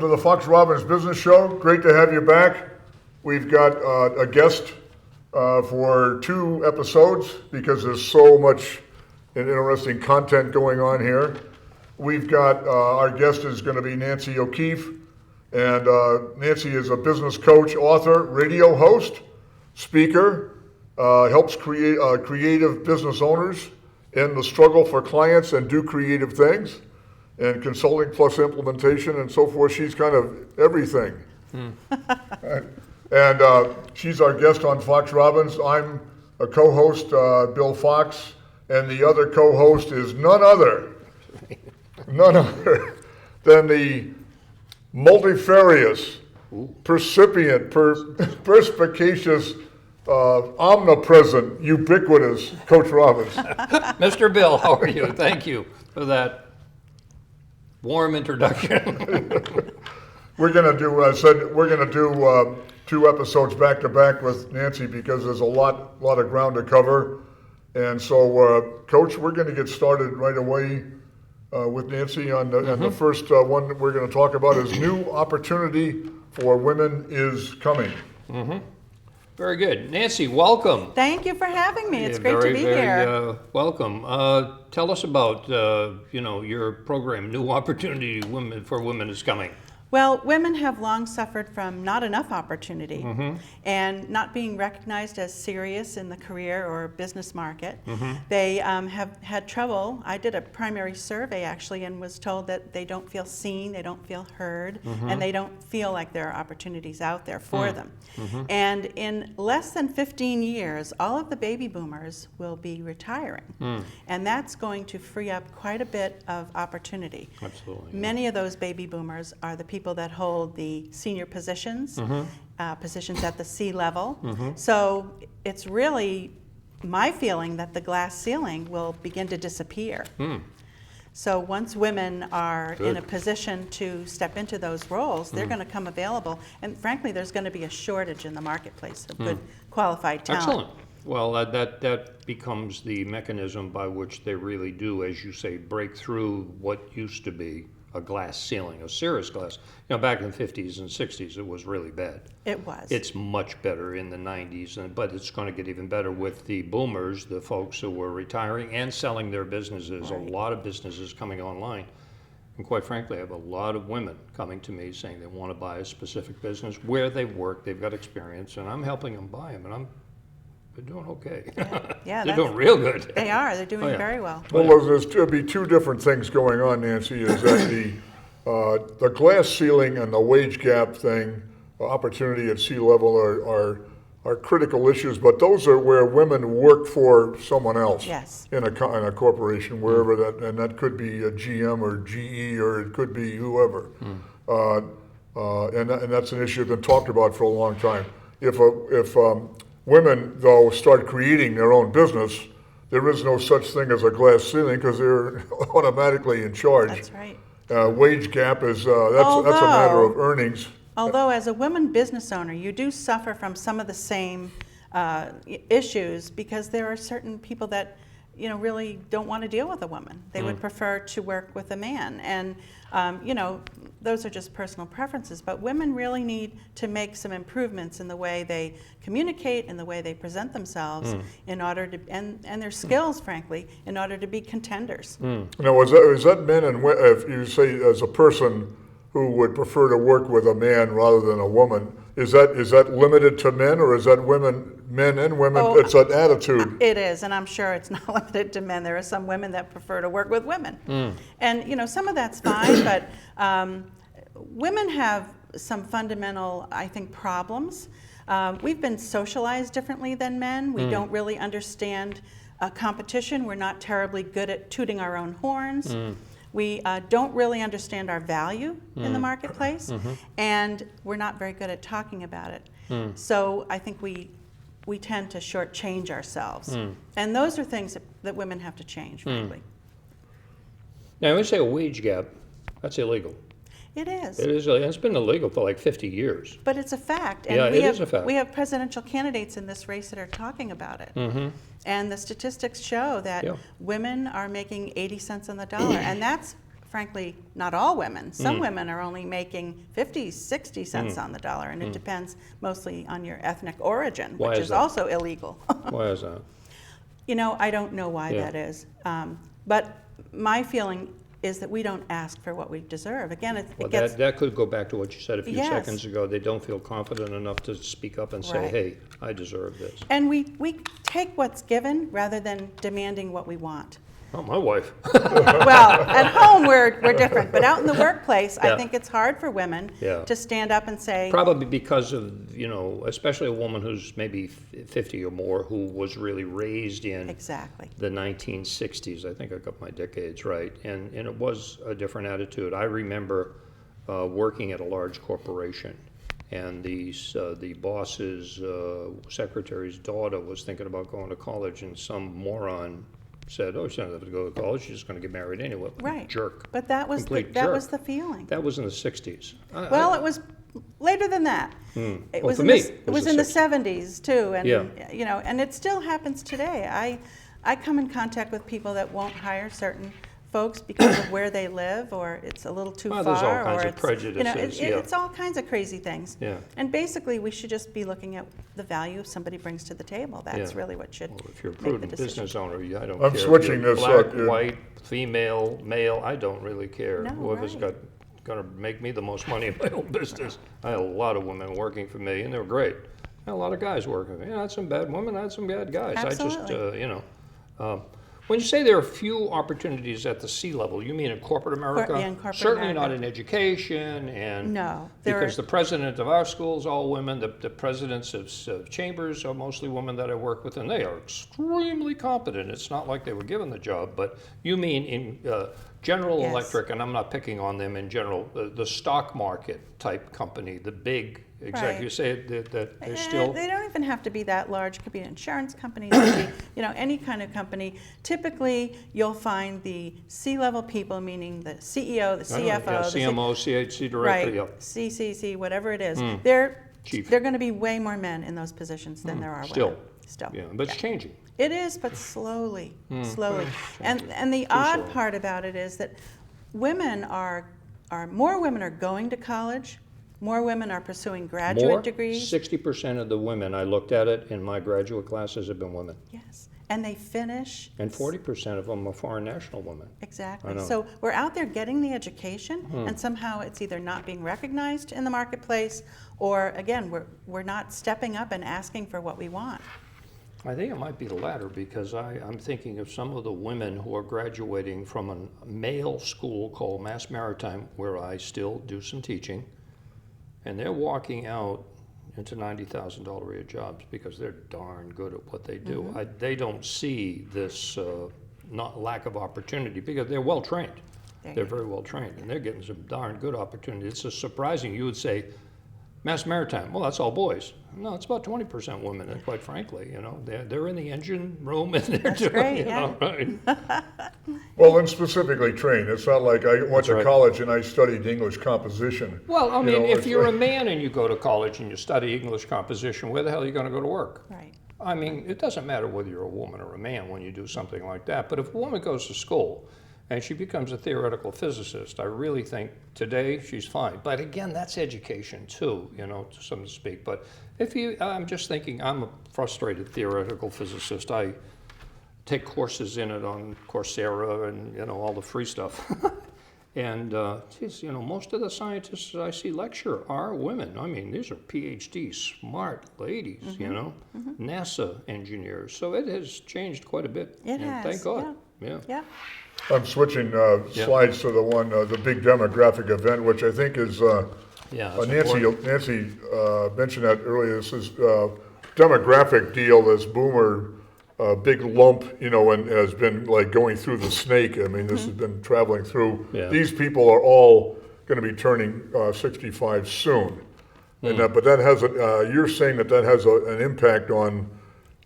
to the Fox Robbins Business Show. Great to have you back. We've got a guest for 2 episodes because there's so much interesting content going on here. We've got our guest is going to be Nancy O'Keefe, and Nancy is a business coach, author, radio host, speaker, helps creative business owners in the struggle for clients and do creative things, and consulting plus implementation and so forth. She's kind of everything. And she's our guest on Fox Robbins. I'm a co-host, Bill Fox, and the other co-host is none other than the multifarious, percipient, perspicacious, omnipresent, ubiquitous Coach Robbins. Mr. Bill, how are you? Thank you for that warm introduction. We're going to do 2 episodes back to back with Nancy because there's a lot of ground to cover. And so, Coach, we're going to get started right away with Nancy on and the first one that we're going to talk about is new opportunity for women is coming. Very good. Nancy, welcome. Thank you for having me. It's great to be here. Welcome. Tell us about your program, New Opportunity for Women is Coming. Well, women have long suffered from not enough opportunity and not being recognized as serious in the career or business market. They have had trouble. I did a primary survey actually and was told that they don't feel seen, they don't feel heard, and they don't feel like there are opportunities out there for them. And in less than 15 years, all of the baby boomers will be retiring. And that's going to free up quite a bit of opportunity. Absolutely. Many of those baby boomers are the people that hold the senior positions, positions at the C level. So it's really my feeling that the glass ceiling will begin to disappear. So once women are in a position to step into those roles, they're going to come available. And frankly, there's going to be a shortage in the marketplace of good qualified talent. Excellent. Well, that becomes the mechanism by which they really do, as you say, break through what used to be a glass ceiling, a serious glass. Back in the 50s and 60s, it was really bad. It was. It's much better in the 90s, but it's going to get even better with the boomers, the folks who were retiring and selling their businesses. Right. A lot of businesses coming online. And quite frankly, I have a lot of women coming to me saying they want to buy a specific business where they've worked, they've got experience, and I'm helping them buy them, and they're doing okay. Yeah, they're doing real good. They are. They're doing very well. Well, there'll be 2 different things going on, Nancy, is that the glass ceiling and the wage gap thing, opportunity at C level are critical issues, but those are where women work for someone else. Yes. In a corporation, wherever that could be a GM or GE or it could be whoever. And that's an issue that's been talked about for a long time. If women, though, start creating their own business, there is no such thing as a glass ceiling because they're automatically in charge. That's right. Wage gap is that's a matter of earnings. Although as a woman business owner, you do suffer from some of the same issues because there are certain people that really don't want to deal with a woman. They would prefer to work with a man. And, those are just personal preferences. But women really need to make some improvements in the way they communicate, in the way they present themselves, in order to, and their skills, frankly, in order to be contenders. Now, is that men and women, if you say as a person who would prefer to work with a man rather than a woman, is that limited to men, or is that men and women? Oh, it's an attitude. It is, and I'm sure it's not limited to men. There are some women that prefer to work with women. And some of that's fine, but women have some fundamental, I think, problems. We've been socialized differently than men. We don't really understand competition. We're not terribly good at tooting our own horns. We don't really understand our value in the marketplace, and we're not very good at talking about it. So I think we tend to shortchange ourselves. And those are things that women have to change, frankly. Now, when you say a wage gap, that's illegal. It is. It is. It's been illegal for like 50 years. But it's a fact. And yeah, it is a fact. We have presidential candidates in this race that are talking about it. And the statistics show that women are making 80 cents on the dollar. And that's frankly, not all women. Some women are only making 50, 60 cents on the dollar, and it depends mostly on your ethnic origin, Why which is is that? also illegal. Why is that? I don't know why Yeah. that is. But my feeling is that we don't ask for what we deserve. Again, Well, it gets that could go back to what you said a few Yes. seconds ago. They don't feel confident enough to speak up and say, Right. hey, I deserve this. and we take what's given rather than demanding what we want. Not my wife. Well, at home we're different, but out in the workplace, Yeah. I think it's hard for women Yeah. to stand up and say, Probably because of, especially a woman who's maybe 50 or more, who was really raised in exactly. the 1960s. I think I got my decades right. And it was a different attitude. I remember working at a large corporation, and the boss's secretary's daughter was thinking about going to college, and some moron said, oh, she doesn't have to go to college, she's just going to get married anyway. Right. Jerk. But that was Complete that jerk. was the feeling. That was in the 60s. Well, it was later than that. It Well, was for in me, the, it it was was the in the 60s. 70s too, and Yeah. and it still happens today. I come in contact with people that won't hire certain folks because of where they live, or it's a little too Well, far, there's all kinds or of it's prejudices, yeah. it's all kinds of crazy things. Yeah. And basically, we should just be looking at the value somebody brings to the table. That's Yeah. really what should Well, if you're a make the prudent decision. business owner, I don't I'm care. switching if you're this black, up, yeah. white, female, male, I don't really care. No, Whoever's right. going to make me the most money in my own business. I had a lot of women working for me, and they were great. I had a lot of guys working for me. I had some bad women, I had some bad guys. Absolutely. When you say there are few opportunities at the C level, you mean in corporate America? yeah, in corporate Certainly America. not in education, and No, there because are- the president of our school is all women, the presidents of chambers are mostly women that I work with, and they are extremely competent. It's not like they were given the job, but you mean in General Yes. Electric, and I'm not picking on them in general, the stock market type company, the big executives, say that they're still. They don't even have to be that large. It could be an insurance company, it could be, any kind of company. Typically, you'll find the C-level people, meaning the CEO, the CFO, Yeah, the CMO, CHC director, right, yeah. CCC, whatever it is. Chief. They're going to be way more men in those positions than there are Still. women. Still. Yeah, but it's changing. It is, but slowly, slowly. And the Too odd slow. part about it is that more women are going to college, more women are pursuing graduate More, degrees. 60% of the women, I looked at it in my graduate classes, have been women. Yes, and they finish. And 40% of them are foreign national women. Exactly. I know. So we're out there getting the education, and somehow it's either not being recognized in the marketplace, or again, we're not stepping up and asking for what we want. I think it might be the latter, because I'm thinking of some of the women who are graduating from a male school called Mass Maritime, where I still do some teaching, and they're walking out into $90,000 a year jobs because they're darn good at what they do. They don't see this not lack of opportunity because they're well trained. There They're you go. very well trained, and they're getting some darn good opportunity. It's just surprising. You would say, Mass Maritime, well, that's all boys. No, it's about 20% women, and quite frankly, they're in the engine room and they're That's doing, great, Well, and specifically trained. It's not like I went to right. college and I studied English composition. Well, I mean, it's if you're a like- man and you go to college and you study English composition, where the hell are you going to go to work? Right. I mean, it doesn't matter whether you're a woman or a man when you do something like that. But if a woman goes to school and she becomes a theoretical physicist, I really think today she's fine. But again, that's education too, to some speak. But I'm just thinking, I'm a frustrated theoretical physicist. I take courses in it on Coursera and, all the free stuff. And, most of the scientists that I see lecture are women. I mean, these are PhD smart ladies, NASA engineers. So it has changed quite a bit. It and has, Thank God. yeah. Yeah. I'm switching slides to the big demographic event, which I think is, Yeah. that's Nancy important. mentioned that earlier. This is demographic deal, this boomer big lump, and has been like going through the snake. I mean, this has been traveling through. Yeah. These people are all going to be turning 65 soon. And but that has you're saying that has an impact on.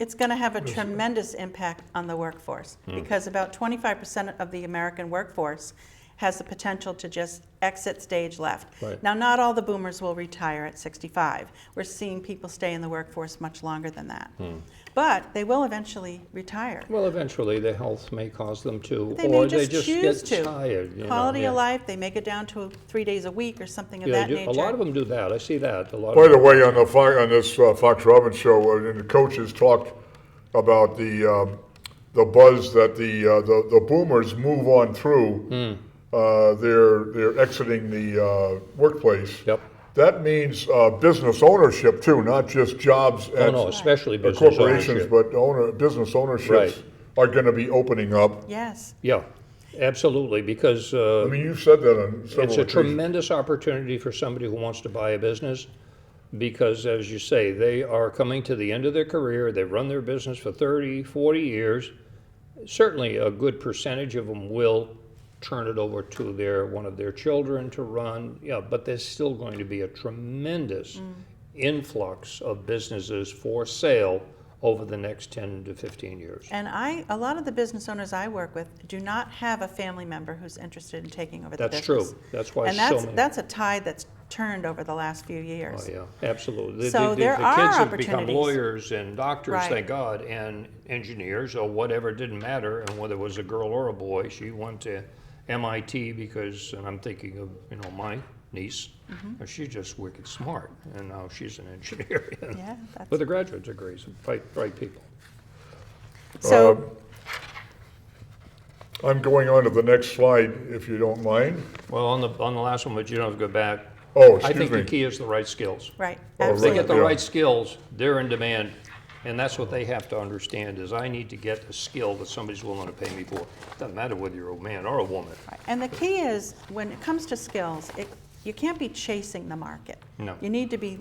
It's going to have a tremendous impact on the workforce because about 25% of the American workforce has the potential to just exit stage left. Right. Now, not all the boomers will retire at 65. We're seeing people stay in the workforce much longer than that. But they will eventually retire. Well, eventually the health may cause them to, They may or just they just choose get to. tired. You Quality know, of life, they may get down to 3 days a week or something of Yeah, that they do. nature. A lot of them do that. I see that. A lot By of the way, on this Fox Robbins show, and the coaches talked about the buzz that the boomers move on through. They're exiting the workplace. Yep. That means business ownership too, not just jobs Oh, at no, especially business corporations, ownership. but business ownerships Right. are going to be opening up. Yes. Yeah, absolutely, because I mean, you've said that on several it's a occasions. tremendous opportunity for somebody who wants to buy a business because, as you say, they are coming to the end of their career. They've run their business for 30, 40 years. Certainly a good percentage of them will turn it over to one of their children to run. Yeah, but there's still going to be a tremendous influx of businesses for sale over the next 10 to 15 years. And a lot of the business owners I work with do not have a family member who's interested in taking over the That's business. true. That's why And so many. that's a tide that's turned over the last few years. Oh, yeah, absolutely. So there the are kids have become opportunities. lawyers and doctors, Right. thank God, and engineers or whatever, it didn't matter. And whether it was a girl or a boy, she went to MIT because, and I'm thinking of, my niece, she's just wicked smart, and now she's an engineer. Yeah, that's- With a graduate degree, some bright people. So, I'm going on to the next slide, if you don't mind. Well, on the last one, but you don't have to go back. Oh, I excuse think me. the key is the right skills. right, Oh, If they absolutely. get the Yeah. right skills, they're in demand. And that's what they have to understand is I need to get a skill that somebody's willing to pay me for. Doesn't matter whether you're a man or a woman. Right. And the key is, when it comes to skills, you can't be chasing the market. No. You need to be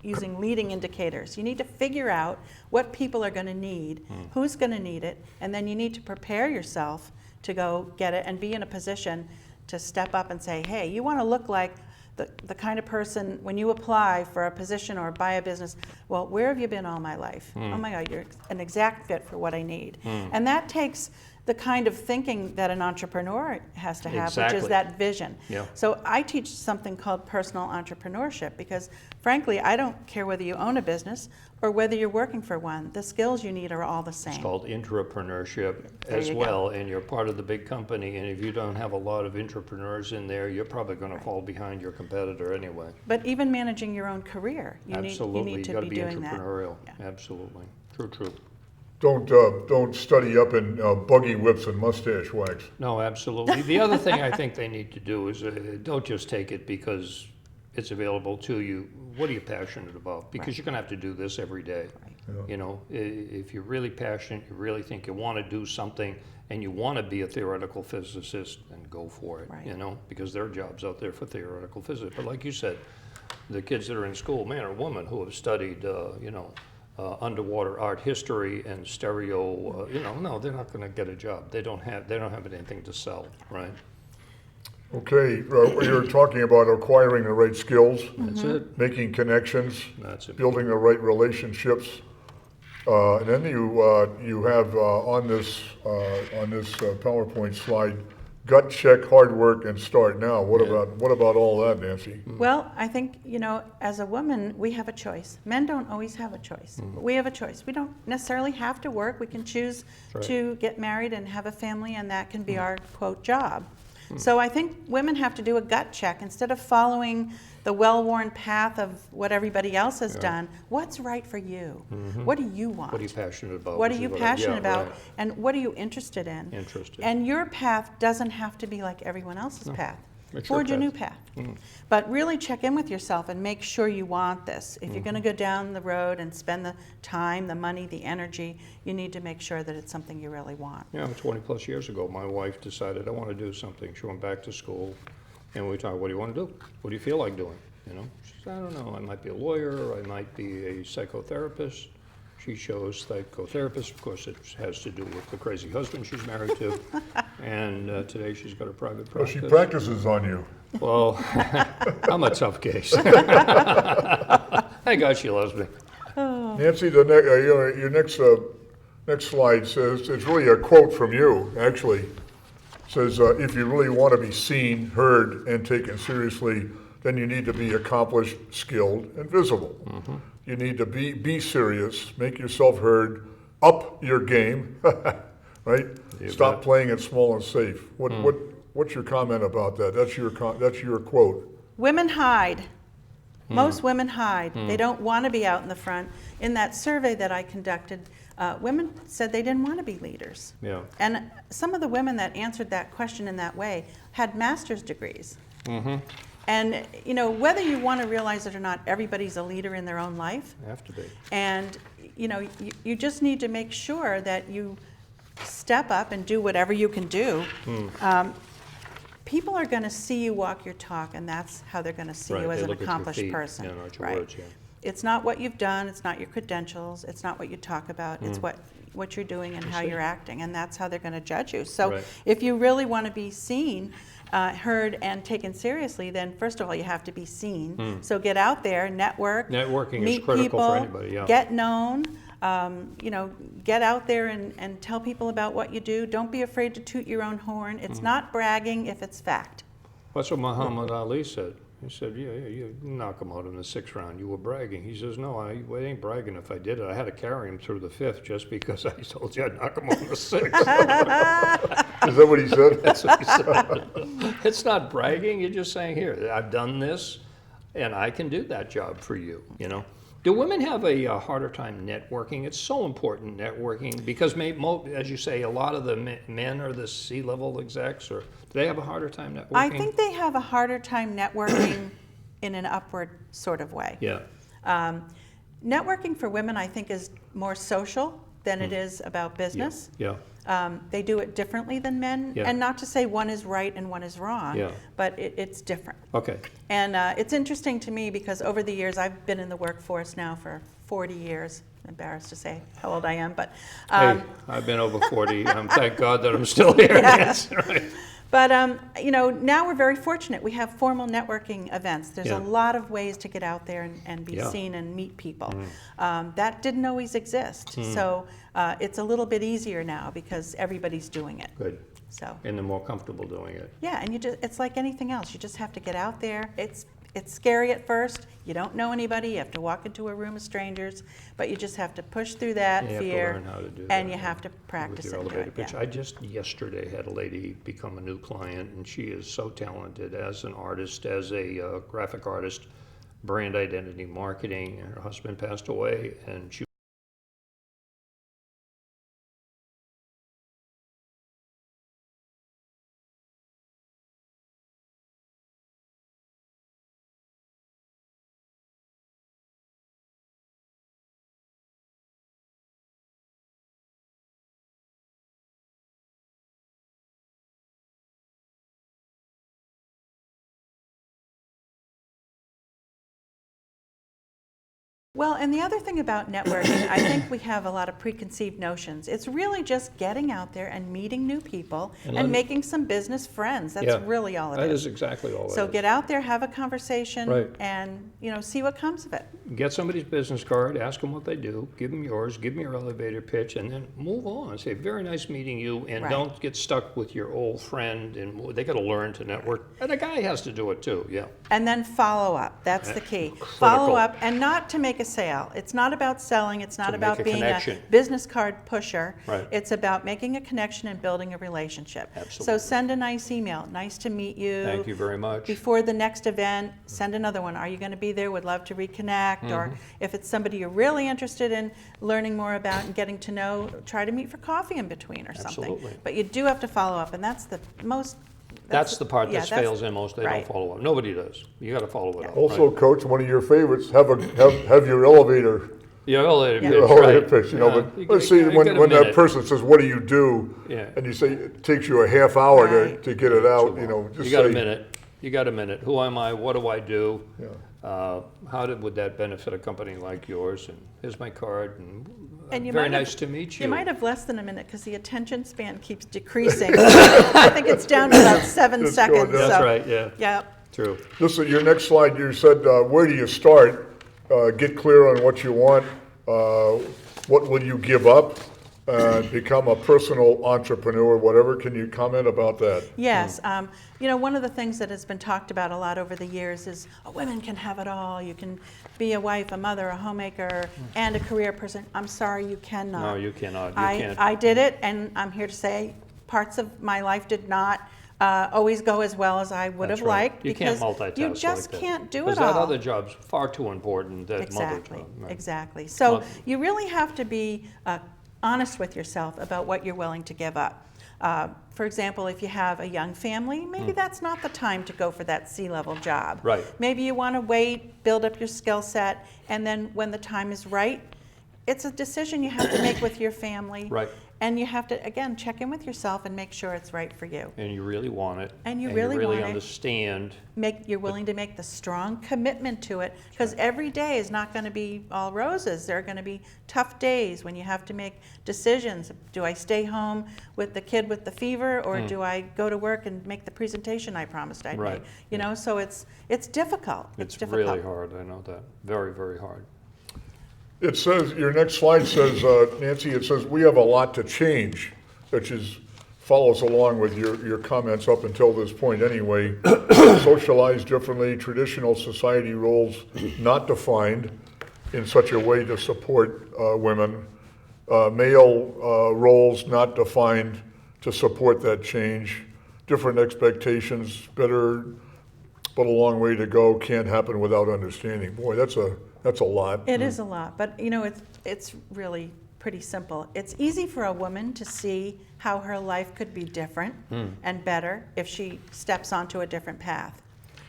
using leading indicators. You need to figure out what people are going to need, who's going to need it, and then you need to prepare yourself to go get it and be in a position to step up and say, hey, you want to look like the kind of person, when you apply for a position or buy a business, well, where have you been all my life? Oh my God, you're an exact fit for what I need. And that takes the kind of thinking that an entrepreneur has to have, which Exactly. is that vision. Yeah. So I teach something called personal entrepreneurship because, frankly, I don't care whether you own a business or whether you're working for one. The skills you need are all the same. It's called intrapreneurship There as you go. well, and you're part of the big company, and if you don't have a lot of entrepreneurs in there, you're probably going to fall behind your competitor anyway. But even managing your own career, you Absolutely, need to got to be be doing that. entrepreneurial. Yeah. Absolutely, true. Don't study up in buggy whips and mustache wax. No, absolutely. The other thing I think they need to do is don't just take it because it's available to you. What are you passionate about? Because you're going to have to do this every day. If you're really passionate, you really think you want to do something, and you want to be a theoretical physicist, then go for it. Right. Because there are jobs out there for theoretical physics. But like you said, the kids that are in school, man or woman, who have studied, underwater art history and stereo, no, they're not going to get a job. They don't have anything to sell, right? Okay, you're talking about acquiring the right skills, That's it. making connections, That's it. building the right relationships. And then you have on this PowerPoint slide, gut check, hard work, and start now. What about all that, Nancy? Well, I think, as a woman, we have a choice. Men don't always have a choice. But we have a choice. We don't necessarily have to work. We can choose Right. to get married and have a family, and that can be our, quote, job. So I think women have to do a gut check. Instead of following the well-worn path of what everybody else has done, what's right for you? What do you want? What are you passionate about? What are which is you I- passionate yeah, about, right. and what are you interested in? Interested. And your path doesn't have to be like everyone else's path. It's your Forge a path. new path. But really check in with yourself and make sure you want this. If you're going to go down the road and spend the time, the money, the energy, you need to make sure that it's something you really want. 20 plus years ago, my wife decided I want to do something. She went back to school, and we talked, what do you want to do? What do you feel like doing? She said, I don't know, I might be a lawyer, I might be a psychotherapist. She chose psychotherapist. Of course, it has to do with the crazy husband she's married to. And today she's got a private Well, practice. she practices on you. Well, I'm a tough case. Thank God she loves me. Nancy, your next slide says, it's really a quote from you, actually. says, if you really want to be seen, heard, and taken seriously, then you need to be accomplished, skilled, and visible. You need to be serious, make yourself heard, up your game, right? Stop playing it small and safe. What's your comment about that? That's your quote. Women hide. Most women hide. They don't want to be out in the front. In that survey that I conducted, women said they didn't want to be leaders. Yeah. And some of the women that answered that question in that way had master's degrees. And you know, whether you want to realize it or not, everybody's a leader in their own life. Have to be. And you know, you just need to make sure that you step up and do whatever you can do. People are going to see you walk your talk, and that's how they're going to see you as an accomplished person. Yeah, not your right? words, yeah. It's not what you've done. It's not your credentials. It's not what you talk about. It's what you're doing and how you're acting, and that's how they're going to judge you. So, if you really want to be seen, heard, and taken seriously, then first of all, you have to be seen. So get out there, network. Networking meet is critical people, for anybody. Yeah. Get known. You know, get out there and tell people about what you do. Don't be afraid to toot your own horn. It's not bragging if it's fact. That's what Muhammad Ali said. He said, yeah, you knock him out in the 6th round. You were bragging. He says, no, I ain't bragging if I did it. I had to carry him through the 5th just because I told you I'd knock him out in the 6th. Is that what he said? That's what he said. It's not bragging. You're just saying, here, I've done this, and I can do that job for you, you know. Do women have a harder time networking? It's so important, networking, because as you say, a lot of the men are the C-level execs, or do they have a harder time networking? I think they have a harder time networking in an upward sort of way. Yeah. Networking for women, I think, is more social than it is about business. Yeah. They do it differently than men, and not to say one is right and one is wrong, but it's different. Okay. And it's interesting to me because over the years, I've been in the workforce now for 40 years. I'm embarrassed to say how old I am, but hey, I've been over 40. Thank God that I'm still here. Yes, right. But you know, now we're very fortunate. We have formal networking events. There's a lot of ways to get out there and be seen and meet people. That didn't always exist. So it's a little bit easier now because everybody's doing it. Good. So. And they're more comfortable doing it. Yeah, and it's like anything else. You just have to get out there. It's scary at first. You don't know anybody. You have to walk into a room of strangers, but you just have to push through that fear. You have to learn how to do that. And you have to practice with your and do elevator it. pitch. I just yesterday had a lady become a new client, and she is so talented as an artist, as a graphic artist, brand identity marketing. Her husband passed away, and she Well, and the other thing about networking, I think we have a lot of preconceived notions. It's really just getting out there and meeting new people and making some business friends. That's really all it is. That is exactly all it is. So get out there, have a conversation, and see what comes of it. Get somebody's business card, ask them what they do, give them yours, give them your elevator pitch, and then move on. Say, very nice meeting you, and don't get stuck with your old friend. And they got to learn to network. And the guy has to do it too, And then follow up. That's the key. Critical. Follow up, and not to make a sale. It's not about selling. It's not about being a business card pusher. It's about making a connection and building a relationship. Absolutely. So send a nice email. Nice to meet you. Thank you very much. Before the next event, send another one. Are you going to be there? Would love to reconnect. Or if it's somebody you're really interested in learning more about and getting to know, try to meet for coffee in between or something. Absolutely. But you do have to follow up, and that's the most. That's the part that fails in most. They don't follow up. Nobody does. You got to follow it up. Also, Coach, one of your favorites, have your elevator. Your elevator pitch. Your elevator pitch, but let's see when that person says, "What do you do?" And you say it takes you a half hour to get it out. Just you got a minute. You got a minute. Who am I? What do I do? Would that benefit a company like yours? And here's my card. And very nice to meet you. You might have less than a minute because the attention span keeps decreasing. I think it's down to about 7 seconds. That's right. Yeah. Yeah. True. Listen, your next slide, you said, where do you start? Get clear on what you want. What will you give up? become a personal entrepreneur, whatever. Can you comment about that? Yes. One of the things that has been talked about a lot over the years is women can have it all. You can be a wife, a mother, a homemaker, and a career person. I'm sorry, you cannot. No, you cannot. You can't. I did it, and I'm here to say parts of my life did not always go as well as I would have liked. You can't because multitask you just like that. can't do it Because all. that other job's far too important, that Exactly, mother job. Right. exactly. So Well- you really have to be honest with yourself about what you're willing to give up. For example, if you have a young family, maybe that's not the time to go for that C-level job. Right. Maybe you want to wait, build up your skill set, and then when the time is right, it's a decision you have to make with your family. Right. And you have to, again, check in with yourself and make sure it's right for you. And you really want it. And you really want it. understand. You're willing to make the strong commitment to it, because every day is not going to be all roses. There are going to be tough days when you have to make decisions. Do I stay home with the kid with the fever, or do I go to work and make the presentation I promised I'd Right. make? So it's difficult. It's difficult. really hard, I know that. Very, very hard. It says, your next slide says, Nancy, it says, we have a lot to change, which follows along with your comments up until this point anyway. Socialize differently, traditional society roles not defined in such a way to support women. Male roles not defined to support that change. Different expectations, better, but a long way to go, can't happen without understanding. Boy, that's a lot. It is a lot, but it's really pretty simple. It's easy for a woman to see how her life could be different and better if she steps onto a different path.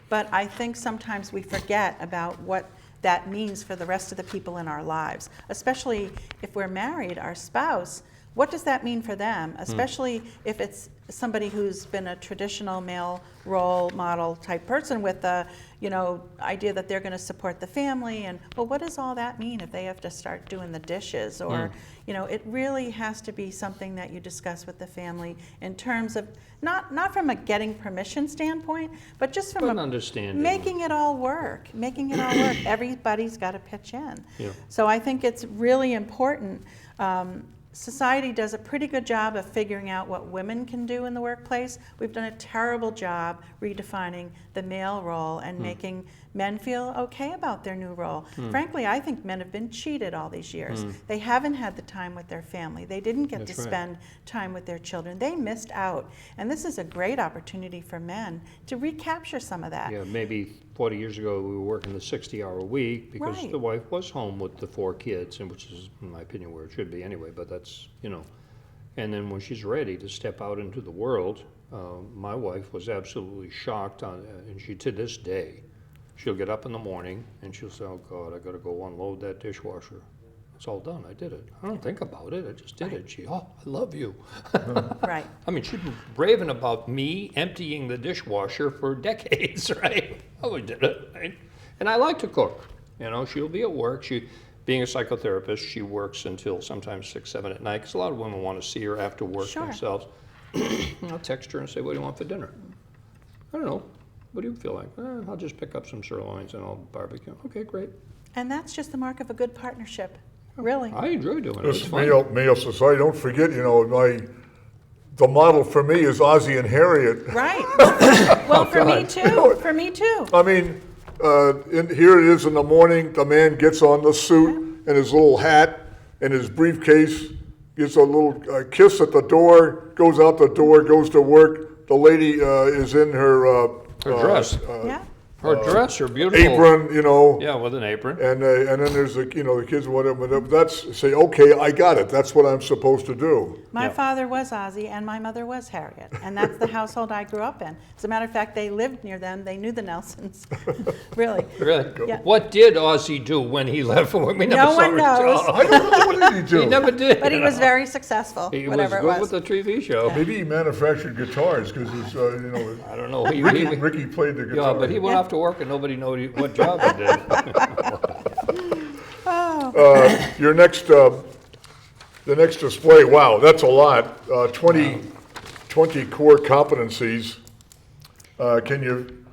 But I think sometimes we forget about what that means for the rest of the people in our lives, especially if we're married, our spouse. What does that mean for them, especially if it's somebody who's been a traditional male role model type person with the idea that they're going to support the family, and what does all that mean if they have to start doing the dishes, or it really has to be something that you discuss with the family in terms of not from a getting permission standpoint, but just from An understanding. making it all work. Everybody's got to pitch in. Yeah. So I think it's really important. Society does a pretty good job of figuring out what women can do in the workplace. We've done a terrible job redefining the male role and making men feel okay about their new role. Frankly, I think men have been cheated all these years. They haven't had the time with their family. They didn't get That's to right. spend time with their children. They missed out. And this is a great opportunity for men to recapture some of that. Yeah, maybe 40 years ago, we were working the 60-hour week because Right. the wife was home with the 4 kids, and which is, in my opinion, where it should be anyway, but that's, And then when she's ready to step out into the world, my wife was absolutely shocked, and she, to this day, she'll get up in the morning and she'll say, oh God, I gotta go unload that dishwasher. It's all done, I did it. I don't think about it, I just did it. She, I love you. Right. I mean, she'd been raving about me emptying the dishwasher for decades, right? Oh, we did it, right? And I like to cook. She'll be at work. Being a psychotherapist, she works until sometimes 6, 7 at night, because a lot of women want to see her after work Sure. themselves. I'll text her and say, what do you want for dinner? I don't know. What do you feel like? I'll just pick up some sirloins and I'll barbecue. Okay, great. And that's just the mark of a good partnership, really. I enjoy doing it. This It's is fun. male society. Don't forget, the model for me is Ozzie and Harriet. Right. Well, for me too. For me too. I mean, here it is in the morning. The man gets on the suit and his little hat and his briefcase, gets a little kiss at the door, goes out the door, goes to work. The lady is in her dress. Yeah. Her dress, her beautiful apron, Yeah, with an apron. and then there's the kids, whatever. That's say, okay, I got it. That's what I'm supposed to do. My Yeah. father was Ozzie and my mother was Harriet, and that's the household I grew up in. As a matter of fact, they lived near them. They knew the Nelsons. Really. Really? Yeah. What did Ozzie do when he left? We never No saw one his knows. job. I don't know, what did he do? He never did. But he was very successful, He whatever was it good was. with the TV show. Maybe he manufactured guitars because I don't know. Ricky played the guitar. Yeah, but he went off to work and nobody knew what job he did. Your next, the next display, wow, that's a lot. 20 core competencies. Can you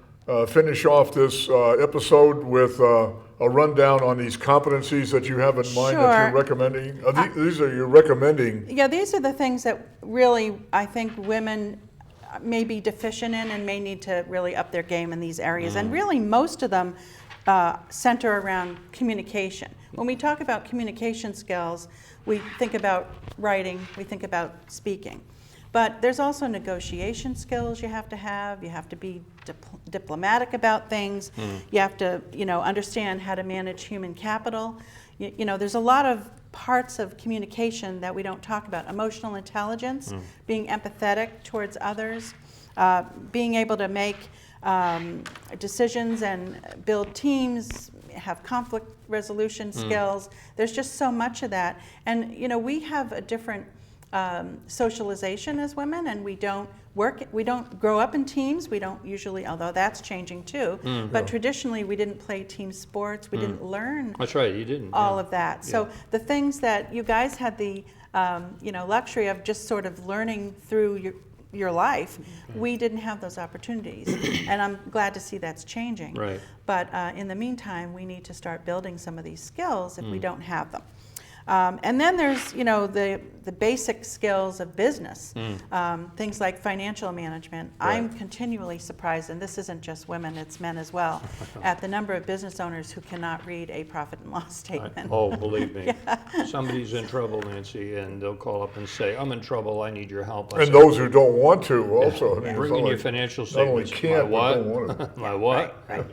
finish off this episode with a rundown on these competencies that you have in mind that Sure. you're recommending? These are you're recommending. Yeah, these are the things that really I think women may be deficient in and may need to really up their game in these areas. And really most of them center around communication. When we talk about communication skills, we think about writing, we think about speaking. But there's also negotiation skills you have to have. You have to be diplomatic about things. You have to, understand how to manage human capital. There's a lot of parts of communication that we don't talk about. Emotional intelligence, being empathetic towards others, being able to make decisions and build teams, have conflict resolution skills. There's just so much of that. And, we have a different socialization as women, and we don't grow up in teams. We don't usually, although that's changing too, but traditionally we didn't play team sports. We didn't learn That's right, you didn't. all yeah. of that. So the things that you guys had the luxury of just sort of learning through your life, we didn't have those opportunities. And I'm glad to see that's changing. Right. But in the meantime, we need to start building some of these skills if we don't have them. And then there's, the basic skills of business, things like financial management. Right. I'm continually surprised, and this isn't just women, it's men as well, at the number of business owners who cannot read a profit and loss statement. Believe me. Somebody's in trouble, Nancy, and they'll call up and say, I'm in trouble, I need your help. I And say, those who don't want to also. I mean, it's bring not in your like- financial not only statements. can't, My but don't want what? to. My what? Right.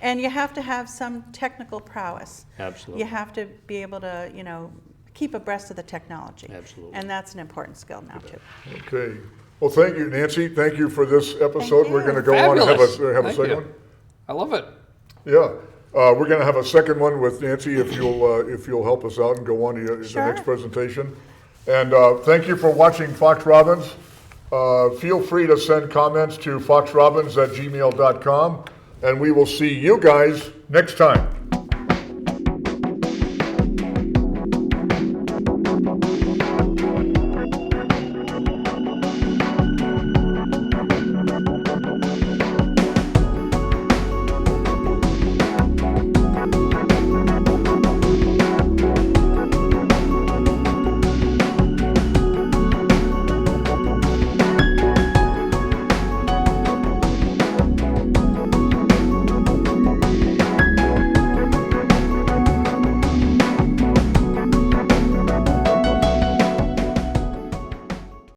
And you have to have some technical prowess. Absolutely. You have to be able to, keep abreast of the technology. Absolutely. And that's an important skill now too. Okay. Well, thank you, Nancy. Thank you for this episode. We're you. going to go on and Fabulous. have a Thank second you. one. I love it. Yeah. We're going to have a second one with Nancy if you'll help us out and go on to the Sure. next presentation. And thank you for watching Fox Robbins. Feel free to send comments to foxrobbins@gmail.com, and we will see you guys next time.